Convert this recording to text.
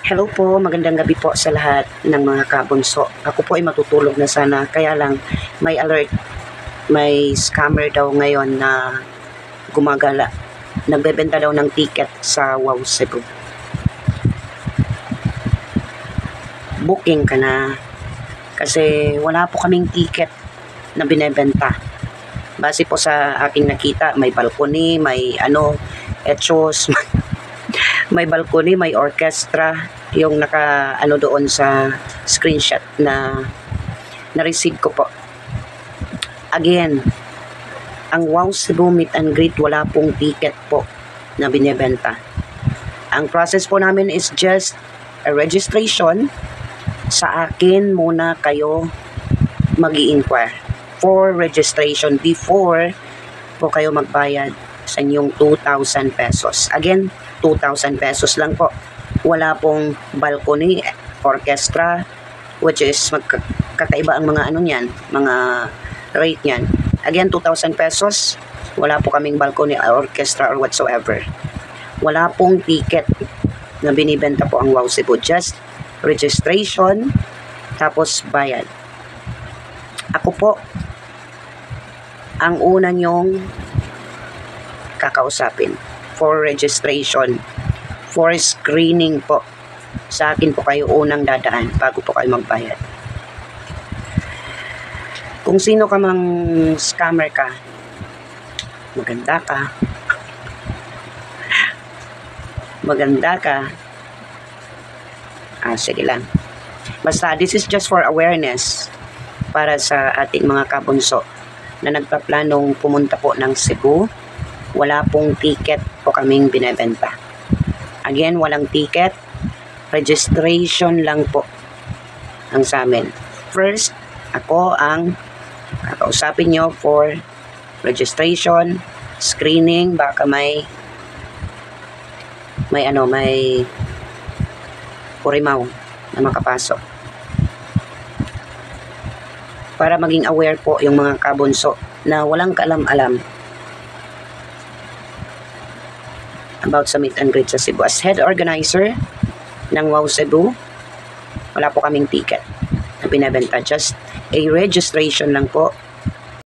Hello po, magandang gabi po sa lahat ng mga kabunso. Ako po ay matutulog na sana, kaya lang may alert, may scammer daw ngayon na gumagala. Nagbebenta daw ng ticket sa Wow Cebu. Booking ka na kasi wala po kaming ticket na binebenta. Base po sa aking nakita, may balcony, may etchos, may balcony, may orchestra, yung naka doon sa screenshot na na-receive ko po. Again, ang Wow Cebu Meet and Greet wala pong ticket po na binebenta. Ang process po namin is just a registration. Sa akin muna kayo mag-i-inquire for registration before po kayo magbayad sa inyong 2,000 pesos. Again, 2,000 pesos lang po. Wala pong balcony, orchestra, which is kakaiba ang mga niyan, mga rate niyan. Again, 2,000 pesos. Wala po kaming balcony, orchestra, or whatsoever. Wala pong ticket na binibenta po ang Wow Cebu. Just registration, tapos bayad. Ako po, ang una nyong kakausapin for registration, for screening po. Sa akin po kayo unang dadaan bago po kayo magbayad. Kung sino ka mang scammer ka, maganda ka, sige lang. Basta this is just for awareness para sa ating mga kabunso na nagpaplanong pumunta po ng Cebu. Wala pong ticket po kaming binebenta. Again, walang ticket. Registration lang po ang sa amin. First, ako ang kakausapin nyo for registration, screening, baka may purimaw na makapasok. Para maging aware po yung mga kabunso na walang kaalam-alam about sa meet and greet sa Cebu. As head organizer ng Wow Cebu, wala po kaming ticket na binebenta. Just a registration lang po